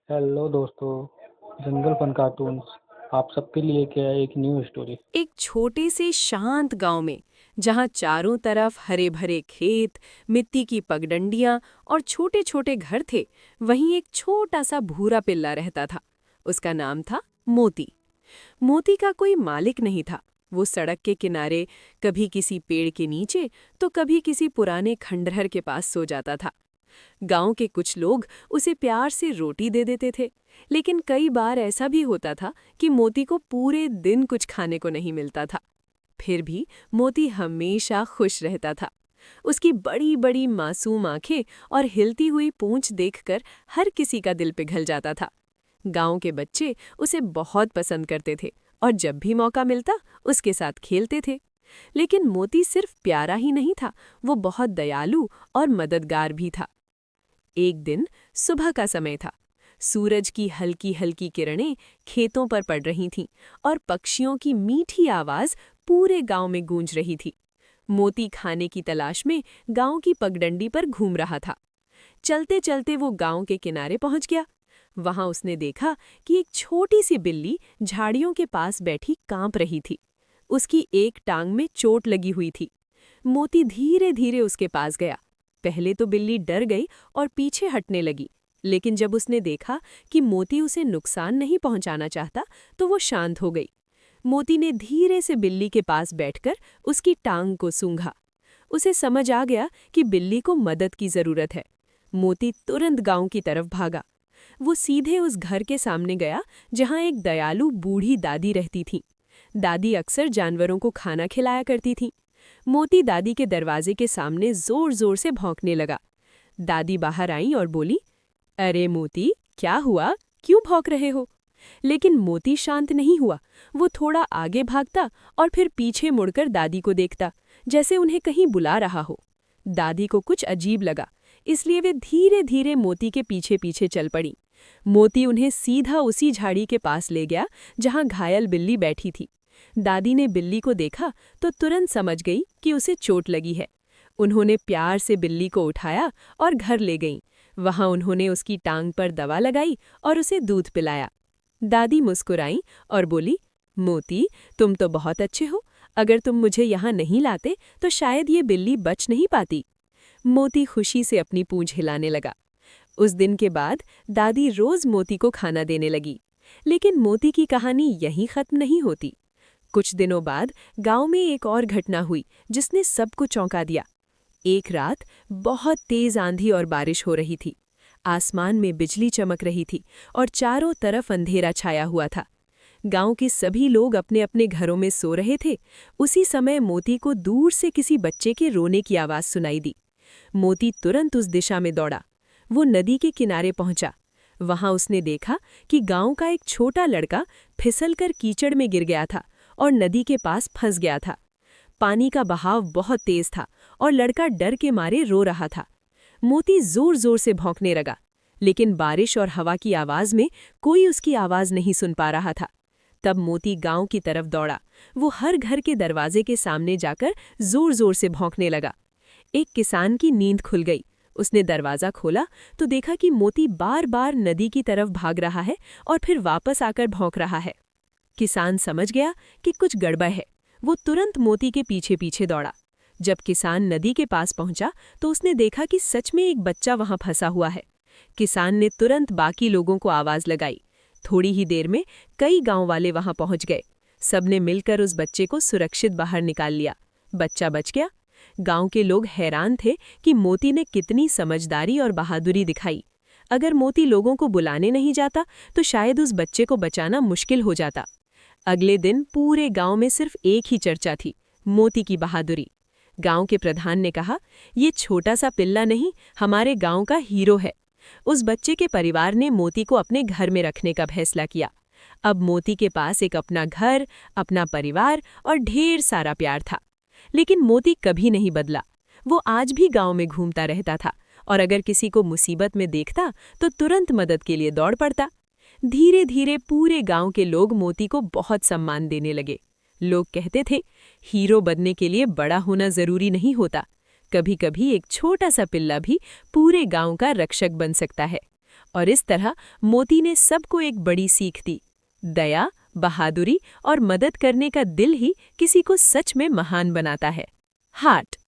Hello दोस्तों, जंगल fun cartoons आप सबके लिए क्या है एक न्यू स्टोरी। एक छोटे से शांत गांव में जहां चारों तरफ हरे भरे खेत, मिट्टी की पगडंडियां और छोटे छोटे घर थे, वहीं एक छोटा सा भूरा पिल्ला रहता था। उसका नाम था मोती। मोती का कोई मालिक नहीं था। वो सड़क के किनारे कभी किसी पेड़ के नीचे तो कभी किसी पुराने खंडहर के पास सो जाता था। गांव के कुछ लोग उसे प्यार से रोटी दे देते थे, लेकिन कई बार ऐसा भी होता था कि मोती को पूरे दिन कुछ खाने को नहीं मिलता था। फिर भी मोती हमेशा खुश रहता था। उसकी बड़ी बड़ी मासूम आंखें और हिलती हुई पूंछ देखकर हर किसी का दिल पिघल जाता था। गांव के बच्चे उसे बहुत पसंद करते थे और जब भी मौका मिलता उसके साथ खेलते थे। लेकिन मोती सिर्फ प्यारा ही नहीं था, वो बहुत दयालु और मददगार भी था। एक दिन सुबह का समय था। सूरज की हल्की हल्की किरणें खेतों पर पड़ रही थीं और पक्षियों की मीठी आवाज पूरे गांव में गूंज रही थी। मोती खाने की तलाश में गांव की पगडंडी पर घूम रहा था। चलते चलते वो गांव के किनारे पहुंच गया। वहां उसने देखा कि एक छोटी सी बिल्ली झाड़ियों के पास बैठी कांप रही थी। उसकी एक टांग में चोट लगी हुई थी। मोती धीरे धीरे उसके पास गया। पहले तो बिल्ली डर गई और पीछे हटने लगी, लेकिन जब उसने देखा कि मोती उसे नुकसान नहीं पहुंचाना चाहता, तो वो शांत हो गई। मोती ने धीरे से बिल्ली के पास बैठकर उसकी टांग को सूंघा। उसे समझ आ गया कि बिल्ली को मदद की जरूरत है। मोती तुरंत गांव की तरफ भागा। वो सीधे उस घर के सामने गया जहां एक दयालु बूढ़ी दादी रहती थी। दादी अक्सर जानवरों को खाना खिलाया करती थी। मोती दादी के दरवाजे के सामने जोर जोर से भौंकने लगा। दादी बाहर आई और बोली, अरे मोती, क्या हुआ? क्यों भौंक रहे हो? लेकिन मोती शांत नहीं हुआ। वो थोड़ा आगे भागता और फिर पीछे मुड़कर दादी को देखता, जैसे उन्हें कहीं बुला रहा हो। दादी को कुछ अजीब लगा, इसलिए वे धीरे धीरे मोती के पीछे पीछे चल पड़ी। मोती उन्हें सीधा उसी झाड़ी के पास ले गया जहां घायल बिल्ली बैठी थी। दादी ने बिल्ली को देखा तो तुरंत समझ गई कि उसे चोट लगी है। उन्होंने प्यार से बिल्ली को उठाया और घर ले गईं। वहां उन्होंने उसकी टांग पर दवा लगाई और उसे दूध पिलाया। दादी मुस्कुराई और बोली, मोती, तुम तो बहुत अच्छे हो। अगर तुम मुझे यहाँ नहीं लाते तो शायद ये बिल्ली बच नहीं पाती। मोती खुशी से अपनी पूंछ हिलाने लगा। उस दिन के बाद दादी रोज मोती को खाना देने लगी। लेकिन मोती की कहानी यहीं खत्म नहीं होती। कुछ दिनों बाद गांव में एक और घटना हुई जिसने सबको चौंका दिया। एक रात बहुत तेज आंधी और बारिश हो रही थी। आसमान में बिजली चमक रही थी और चारों तरफ अंधेरा छाया हुआ था। गांव के सभी लोग अपने अपने घरों में सो रहे थे। उसी समय मोती को दूर से किसी बच्चे के रोने की आवाज सुनाई दी। मोती तुरंत उस दिशा में दौड़ा। वो नदी के किनारे पहुंचा। वहां उसने देखा कि गांव का एक छोटा लड़का फिसलकर कीचड़ में गिर गया था और नदी के पास फंस गया था। पानी का बहाव बहुत तेज था और लड़का डर के मारे रो रहा था। मोती जोर जोर से भौंकने लगा, लेकिन बारिश और हवा की आवाज में कोई उसकी आवाज नहीं सुन पा रहा था। तब मोती गांव की तरफ दौड़ा। वो हर घर के दरवाजे के सामने जाकर जोर जोर से भौंकने लगा। एक किसान की नींद खुल गई। उसने दरवाजा खोला तो देखा कि मोती बार बार नदी की तरफ भाग रहा है और फिर वापस आकर भौंक रहा है। किसान समझ गया कि कुछ गड़बड़ है। वो तुरंत मोती के पीछे पीछे दौड़ा। जब किसान नदी के पास पहुंचा तो उसने देखा कि सच में एक बच्चा वहां फंसा हुआ है। किसान ने तुरंत बाकी लोगों को आवाज लगाई। थोड़ी ही देर में कई गांव वाले वहां पहुंच गए। सबने मिलकर उस बच्चे को सुरक्षित बाहर निकाल लिया। बच्चा बच गया। गांव के लोग हैरान थे कि मोती ने कितनी समझदारी और बहादुरी दिखाई। अगर मोती लोगों को बुलाने नहीं जाता तो शायद उस बच्चे को बचाना मुश्किल हो जाता। अगले दिन पूरे गांव में सिर्फ एक ही चर्चा थी, मोती की बहादुरी। गांव के प्रधान ने कहा, ये छोटा सा पिल्ला नहीं, हमारे गांव का हीरो है। उस बच्चे के परिवार ने मोती को अपने घर में रखने का फैसला किया। अब मोती के पास एक अपना घर, अपना परिवार और ढेर सारा प्यार था। लेकिन मोती कभी नहीं बदला। वो आज भी गांव में घूमता रहता था और अगर किसी को मुसीबत में देखता तो तुरंत मदद के लिए दौड़ पड़ता। धीरे धीरे पूरे गांव के लोग मोती को बहुत सम्मान देने लगे। लोग कहते थे, हीरो बनने के लिए बड़ा होना जरूरी नहीं होता। कभी कभी एक छोटा सा पिल्ला भी पूरे गांव का रक्षक बन सकता है। और इस तरह मोती ने सबको एक बड़ी सीख दी। दया, बहादुरी और मदद करने का दिल ही किसी को सच में महान बनाता है। हार्ट।